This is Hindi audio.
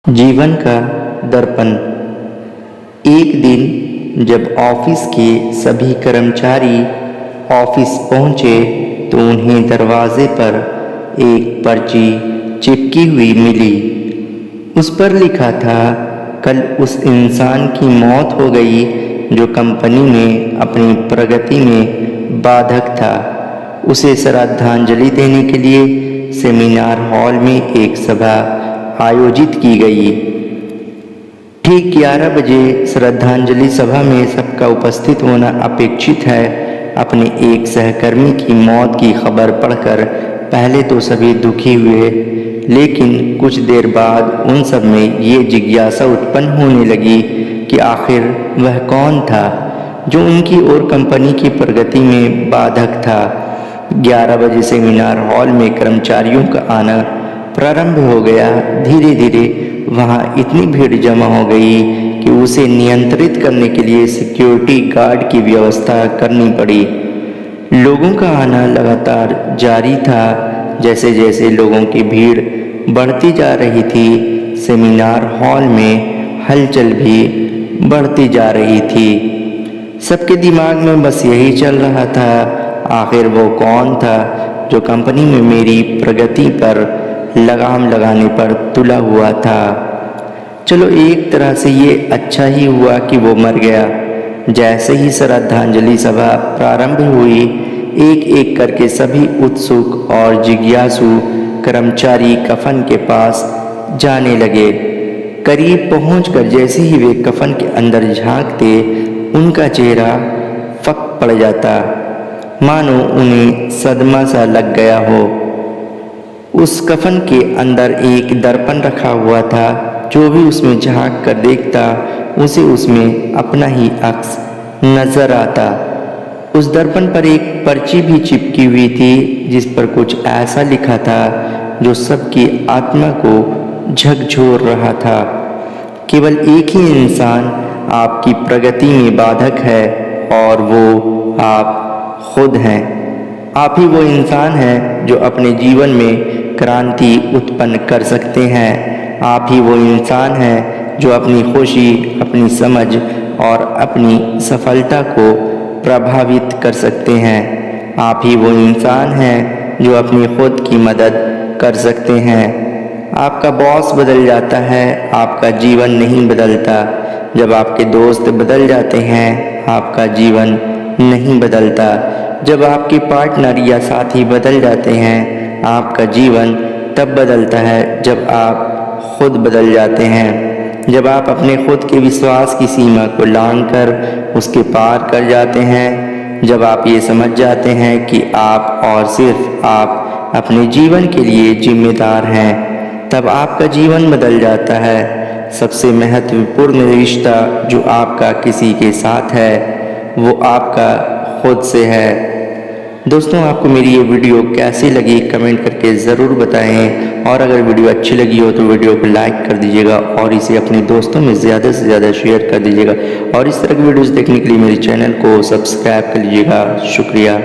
जीवन का दर्पण। एक दिन जब ऑफिस के सभी कर्मचारी ऑफिस पहुंचे तो उन्हें दरवाजे पर एक पर्ची चिपकी हुई मिली। उस पर लिखा था, कल उस इंसान की मौत हो गई जो कंपनी में अपनी प्रगति में बाधक था। उसे श्रद्धांजलि देने के लिए सेमिनार हॉल में एक सभा आयोजित की गई। ठीक 11 बजे श्रद्धांजलि सभा में सबका उपस्थित होना अपेक्षित है। अपने एक सहकर्मी की मौत की खबर पढ़कर पहले तो सभी दुखी हुए, लेकिन कुछ देर बाद उन सब में ये जिज्ञासा उत्पन्न होने लगी कि आखिर वह कौन था जो उनकी और कंपनी की प्रगति में बाधक था। 11 बजे सेमिनार हॉल में कर्मचारियों का आना प्रारंभ हो गया। धीरे धीरे वहाँ इतनी भीड़ जमा हो गई कि उसे नियंत्रित करने के लिए सिक्योरिटी गार्ड की व्यवस्था करनी पड़ी। लोगों का आना लगातार जारी था। जैसे जैसे लोगों की भीड़ बढ़ती जा रही थी, सेमिनार हॉल में हलचल भी बढ़ती जा रही थी। सबके दिमाग में बस यही चल रहा था, आखिर वो कौन था जो कंपनी में मेरी प्रगति पर लगाम लगाने पर तुला हुआ था। चलो, एक तरह से ये अच्छा ही हुआ कि वो मर गया। जैसे ही श्रद्धांजलि सभा प्रारंभ हुई, एक एक करके सभी उत्सुक और जिज्ञासु कर्मचारी कफन के पास जाने लगे। करीब पहुंचकर जैसे ही वे कफन के अंदर झांकते, उनका चेहरा फक पड़ जाता, मानो उन्हें सदमा सा लग गया हो। उस कफन के अंदर एक दर्पण रखा हुआ था। जो भी उसमें झांक कर देखता, उसे उसमें अपना ही अक्स नजर आता। उस दर्पण पर एक पर्ची भी चिपकी हुई थी, जिस पर कुछ ऐसा लिखा था जो सबकी आत्मा को झकझोर रहा था। केवल एक ही इंसान आपकी प्रगति में बाधक है और वो आप खुद हैं। आप ही वो इंसान हैं जो अपने जीवन में क्रांति उत्पन्न कर सकते हैं। आप ही वो इंसान हैं जो अपनी खुशी, अपनी समझ और अपनी सफलता को प्रभावित कर सकते हैं। आप ही वो इंसान हैं जो अपनी खुद की मदद कर सकते हैं। आपका बॉस बदल जाता है, आपका जीवन नहीं बदलता। जब आपके दोस्त बदल जाते हैं, आपका जीवन नहीं बदलता। जब आपके पार्टनर या साथी बदल जाते हैं, आपका जीवन तब बदलता है जब आप खुद बदल जाते हैं। जब आप अपने खुद के विश्वास की सीमा को लांघकर उसके पार कर जाते हैं, जब आप ये समझ जाते हैं कि आप और सिर्फ आप अपने जीवन के लिए जिम्मेदार हैं, तब आपका जीवन बदल जाता है। सबसे महत्वपूर्ण रिश्ता जो आपका किसी के साथ है, वो आपका खुद से है। दोस्तों, आपको मेरी ये वीडियो कैसी लगी कमेंट करके ज़रूर बताएं, और अगर वीडियो अच्छी लगी हो तो वीडियो को लाइक कर दीजिएगा और इसे अपने दोस्तों में ज़्यादा से ज़्यादा शेयर कर दीजिएगा। और इस तरह की वीडियोस देखने के लिए मेरे चैनल को सब्सक्राइब कर लीजिएगा। शुक्रिया।